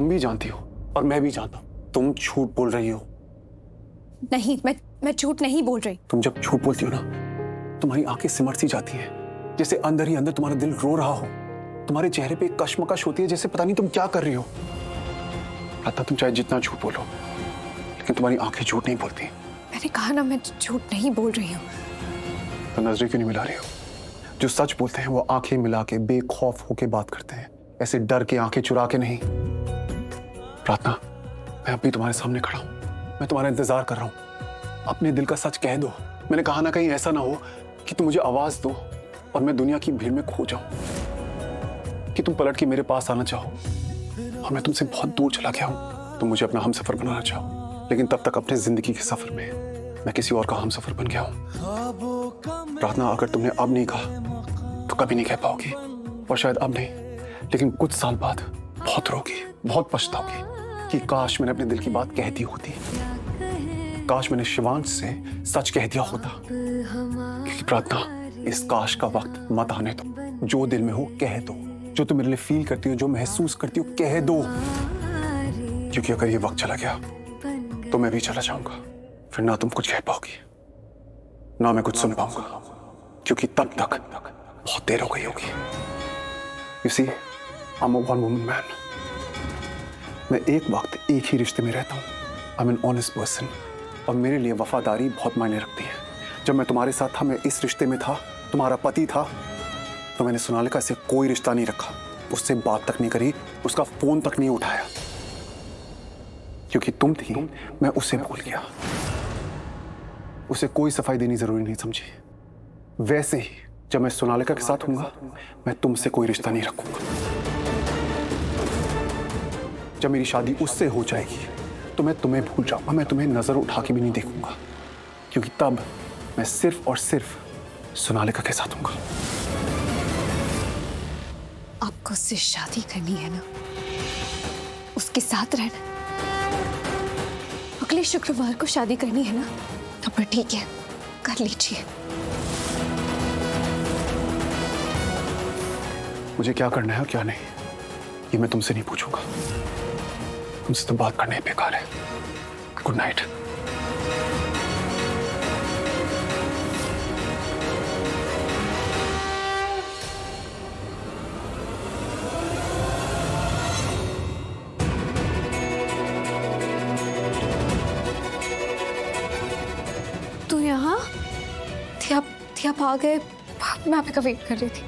तुम भी जानती हो और मैं भी जानता हूँ तुम झूठ बोल रही हो। नहीं, मैं झूठ नहीं बोल रही। तुम जब झूठ बोलती हो ना, तुम्हारी आंखें सिमट सी जाती हैं, जैसे अंदर ही अंदर तुम्हारा दिल रो रहा हो। तुम्हारे चेहरे पे एक कश्मकश होती है, जैसे पता नहीं तुम क्या कर रही हो। प्रार्थना, तुम चाहे जितना झूठ बोलो, लेकिन तुम्हारी आंखें झूठ नहीं बोलती। मैंने कहा ना, मैं झूठ नहीं बोल रही हूँ। तो नजरें क्यों नहीं मिला रही हो? जो सच बोलते हैं वो आंखें मिला के बेखौफ होके बात करते हैं, ऐसे डर के आंखें चुरा के नहीं। प्रार्थना, मैं अभी तुम्हारे सामने खड़ा हूं, मैं तुम्हारा इंतजार कर रहा हूं। अपने दिल का सच कह दो। मैंने कहा ना, कहीं ऐसा ना हो कि तुम मुझे आवाज दो और मैं दुनिया की भीड़ में खो जाऊं, कि तुम पलट के मेरे पास आना चाहो और मैं तुमसे बहुत दूर चला गया हूं। तुम मुझे अपना हमसफर बनाना चाहो, लेकिन तब तक अपने जिंदगी के सफर में मैं किसी और का हमसफर बन गया हूं। प्रार्थना, अगर तुमने अब नहीं कहा तो कभी नहीं कह पाओगी, और शायद अब नहीं, लेकिन कुछ साल बाद बहुत रोगी, बहुत पछताओगी कि काश मैंने अपने दिल की बात कह दी होती, काश मैंने शिवांश से सच कह दिया होता। क्योंकि प्रार्थना, इस काश का वक्त मत आने दो। जो दिल में हो कह दो, जो तुम मेरे लिए फील करती हो, जो महसूस करती हो, कह दो। क्योंकि अगर ये वक्त चला गया तो मैं भी चला जाऊंगा। फिर ना तुम कुछ कह पाओगी, ना मैं कुछ सुन पाऊंगा, क्योंकि तब तक बहुत देर हो गई होगी। You see, I'm a one woman man. मैं एक वक्त एक ही रिश्ते में रहता हूँ। I'm an honest person. और मेरे लिए वफादारी बहुत मायने रखती है। जब मैं तुम्हारे साथ था, मैं इस रिश्ते में था, तुम्हारा पति था, तो मैंने सोनालिका से कोई रिश्ता नहीं रखा, उससे बात तक नहीं करी, उसका फोन तक नहीं उठाया। क्योंकि तुम थी, मैं उसे भूल गया। उसे कोई सफाई देनी जरूरी नहीं समझी। वैसे ही जब मैं सोनालिका के साथ हूंगा, मैं तुमसे कोई रिश्ता नहीं रखूंगा। जब मेरी शादी उससे हो जाएगी तो मैं तुम्हें भूल जाऊंगा, मैं तुम्हें नजर उठा के भी नहीं देखूंगा, क्योंकि तब मैं सिर्फ और सिर्फ सोनालिका के साथ हूंगा। आपको उससे शादी करनी है ना, उसके साथ रहना। अगले शुक्रवार को शादी करनी है ना, तो फिर ठीक है, कर लीजिए। मुझे क्या करना है और क्या नहीं, ये मैं तुमसे नहीं पूछूंगा। तुमसे तो बात करना ही बेकार है। Good night. तू यहाँ थी आप आ गए। मैं आपका वेट कर रही थी।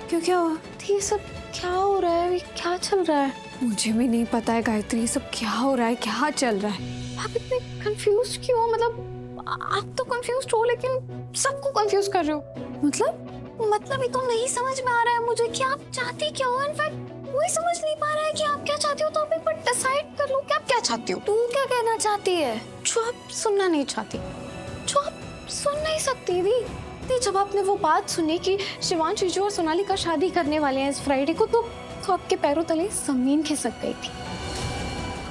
क्यों, क्या हुआ? ये सब क्या हो रहा है? क्या चल रहा है? मुझे भी नहीं पता है गायत्री, ये सब क्या हो रहा है, क्या चल रहा है? आप इतने कंफ्यूज क्यों हो? मतलब आप तो कंफ्यूज हो, लेकिन सबको कंफ्यूज कर रहे हो। मतलब ये तो नहीं समझ में आ रहा है मुझे कि आप चाहती क्या हो। इनफैक्ट वही समझ नहीं पा रहा है कि आप क्या चाहती हो। तो आप एक बार डिसाइड कर लो कि आप क्या चाहती हो। तू क्या कहना चाहती है जो आप सुनना नहीं चाहती, जो आप सुन नहीं सकती थी? जब आपने वो बात सुनी कि शिवांश जीजू और सोनालिका शादी करने वाले हैं इस फ्राइडे को, तो आपके पैरों तले जमीन खिसक गई थी।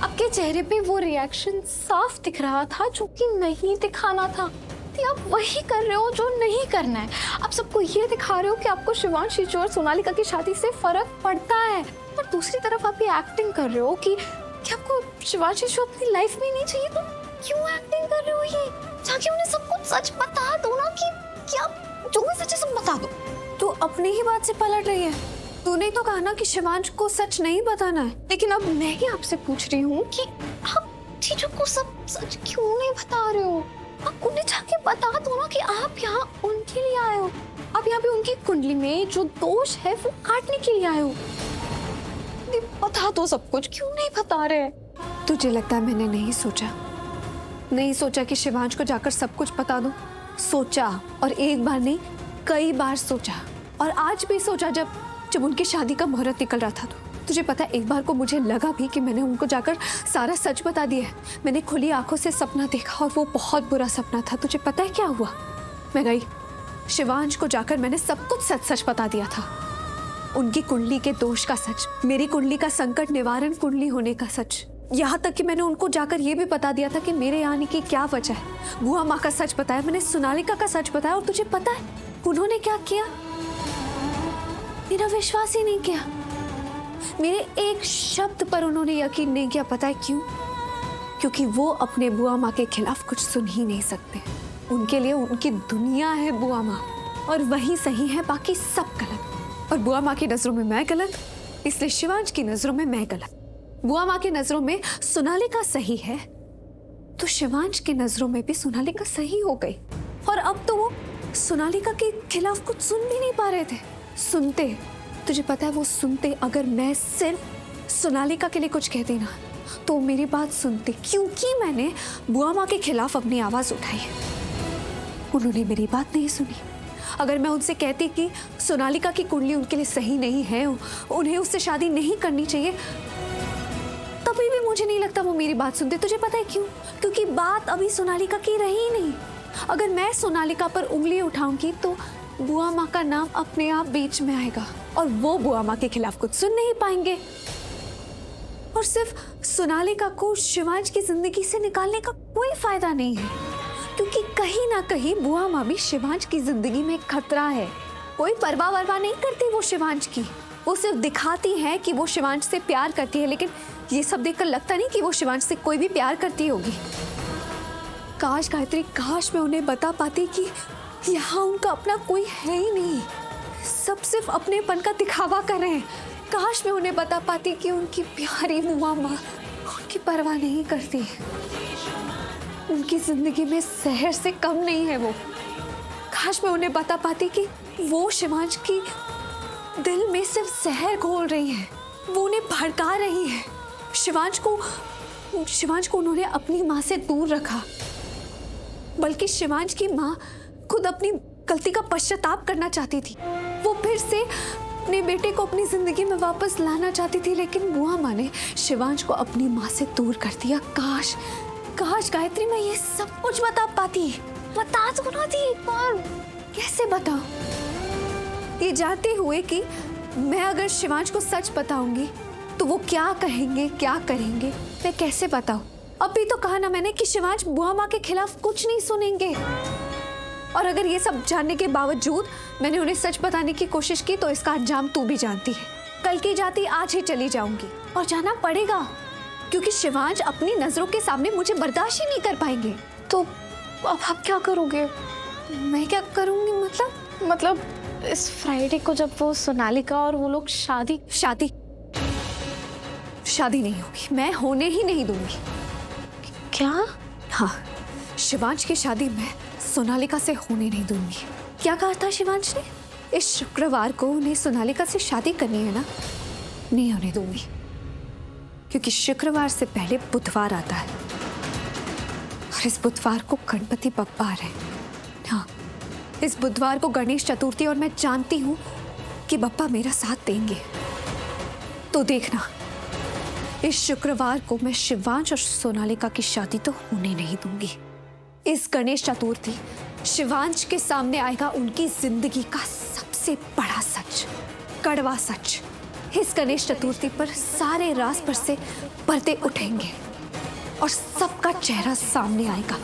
आपके चेहरे पे वो रिएक्शन साफ दिख रहा था जो कि नहीं दिखाना था। आप वही कर रहे हो जो नहीं करना है। आप सबको ये दिखा रहे हो कि आपको शिवांश जीजू और सोनालिका की शादी से फर्क पड़ता है, और दूसरी तरफ आप ये एक्टिंग कर रहे हो कि आपको शिवांश जीजू अपनी लाइफ में नहीं चाहिए। तो क्यों एक्टिंग कर रहे हो ये? जाके उन्हें सब कुछ सच बता दो ना, कि क्या जो भी सच है सब बता दो। तू अपनी ही बात से पलट रही है। तूने तो कहा ना कि शिवांश को सच नहीं बताना है, लेकिन अब मैं ही आपसे पूछ रही हूँ कि आप चीजों को सब सच क्यों नहीं बता रहे हो? आप उन्हें जाके बता दो ना कि आप यहाँ उनके लिए आए हो। आप यहाँ पे उनकी कुंडली में जो दोष है वो काटने के लिए आए हो। बता दो सब कुछ, क्यों नहीं बता रहे? तुझे लगता है मैंने नहीं सोचा कि शिवांश को जाकर सब कुछ बता दूं? सोचा, और एक बार नहीं कई बार सोचा, और आज भी सोचा जब उनकी शादी का मुहूर्त निकल रहा था। तो तुझे पता है, एक बार को मुझे लगा भी कि मैंने उनको जाकर सारा सच बता दिया है। मैंने खुली आंखों से सपना देखा और वो बहुत बुरा सपना था। तुझे पता है क्या हुआ? मैं गई शिवांश को जाकर मैंने सब कुछ सच बता दिया था। उनकी कुंडली के दोष का सच, मेरी कुंडली का संकट निवारण कुंडली होने का सच, यहाँ तक कि मैंने उनको जाकर ये भी बता दिया था कि मेरे आने की क्या वजह है। बुआ माँ का सच बताया, मैंने सोनालिका का सच बताया, और तुझे पता है उन्होंने क्या किया? मेरा विश्वास ही नहीं किया। मेरे एक शब्द पर उन्होंने यकीन नहीं किया। पता है क्यों? क्योंकि वो अपने बुआ माँ के खिलाफ कुछ सुन ही नहीं सकते। उनके लिए उनकी दुनिया है बुआ माँ, और वही सही है, बाकी सब गलत। और बुआ माँ की नजरों में मैं गलत, इसलिए शिवांश की नजरों में मैं गलत। बुआ माँ की नजरों में सोनालिका सही है, तो शिवांश की नजरों में भी सोनालिका सही हो गई। और अब तो वो सोनालिका के खिलाफ कुछ सुन भी नहीं पा रहे थे। सुनते, तुझे पता है वो सुनते, अगर मैं सिर्फ सोनालिका के लिए कुछ कहती ना, तो मेरी बात सुनते, क्योंकि मैंने बुआ माँ के खिलाफ अपनी आवाज उठाई है। उन्होंने मेरी बात नहीं सुनी। अगर मैं उनसे कहती कि सोनालिका की कुंडली उनके लिए सही नहीं है, उन्हें उससे शादी नहीं करनी चाहिए, तभी भी मुझे नहीं लगता वो मेरी बात सुनते। तुझे पता है क्यों? क्योंकि बात अभी सोनालिका की रही नहीं। अगर मैं सोनालिका पर उंगली उठाऊंगी तो बुआ माँ का नाम अपने आप बीच में आएगा, और वो बुआ माँ के खिलाफ कुछ सुन नहीं पाएंगे। और सिर्फ सोनालिका को शिवांश की जिंदगी से निकालने का कोई फायदा नहीं है, क्योंकि कहीं ना कहीं बुआ माँ भी शिवांश की जिंदगी में खतरा है। कोई परवाह वरवाह नहीं करती वो शिवांश की, वो सिर्फ दिखाती है कि वो शिवांश से प्यार करती है, लेकिन ये सब देखकर लगता नहीं कि वो शिवांश से कोई भी प्यार करती होगी। काश गायत्री, काश मैं उन्हें बता पाती कि यहाँ उनका अपना कोई है ही नहीं, सब सिर्फ अपनेपन का दिखावा कर रहे हैं। काश मैं उन्हें बता पाती कि उनकी प्यारी बुआ माँ उनकी परवाह नहीं करती, उनकी जिंदगी में जहर से कम नहीं है वो। काश मैं उन्हें बता पाती कि वो शिवांश की दिल में सिर्फ जहर घोल रही है, वो उन्हें भड़का रही है। शिवांश को उन्होंने अपनी माँ से दूर रखा, बल्कि शिवांश की माँ खुद अपनी गलती का पश्चाताप करना चाहती थी। वो फिर से अपने बेटे को अपनी जिंदगी में वापस लाना चाहती थी, लेकिन बुआ माँ ने शिवांश को अपनी माँ से दूर कर दिया। काश गायत्री, मैं ये सब कुछ बता पाती, बता तो ना दी एक बार। कैसे बताऊं? ये जानते हुए कि मैं अगर शिवांश को सच बताऊंगी तो वो क्या कहेंगे, क्या करेंगे, मैं कैसे बताऊं? अभी तो कहा ना मैंने कि शिवांश बुआ माँ के खिलाफ कुछ नहीं सुनेंगे। और अगर ये सब जानने के बावजूद मैंने उन्हें सच बताने की कोशिश की तो इसका अंजाम तू भी जानती है। कल की जाती आज ही चली जाऊंगी, और जाना पड़ेगा, क्योंकि शिवांश अपनी नजरों के सामने मुझे बर्दाश्त ही नहीं कर पाएंगे। तो अब आप क्या करोगे? मैं क्या करूंगी? मतलब इस फ्राइडे को जब वो सोनालिका और वो लोग शादी नहीं होगी, मैं होने ही नहीं दूंगी। क्या? हाँ, शिवांश की शादी मैं सोनालिका से होने नहीं दूंगी। क्या कहा था शिवांश ने? इस शुक्रवार को उन्हें सोनालिका से शादी करनी है ना? नहीं होने दूंगी, क्योंकि शुक्रवार से पहले बुधवार आता है, और इस बुधवार को गणपति बप्पा है। हाँ, इस बुधवार को गणेश चतुर्थी, और मैं जानती हूँ कि बप्पा मेरा साथ देंगे। तो देखना, इस शुक्रवार को मैं शिवांश और सोनालिका की शादी तो होने नहीं दूंगी। इस गणेश चतुर्थी शिवांश के सामने आएगा उनकी जिंदगी का सबसे बड़ा सच, कड़वा सच। इस गणेश चतुर्थी पर सारे राज पर से पर्दे उठेंगे और सबका चेहरा सामने आएगा।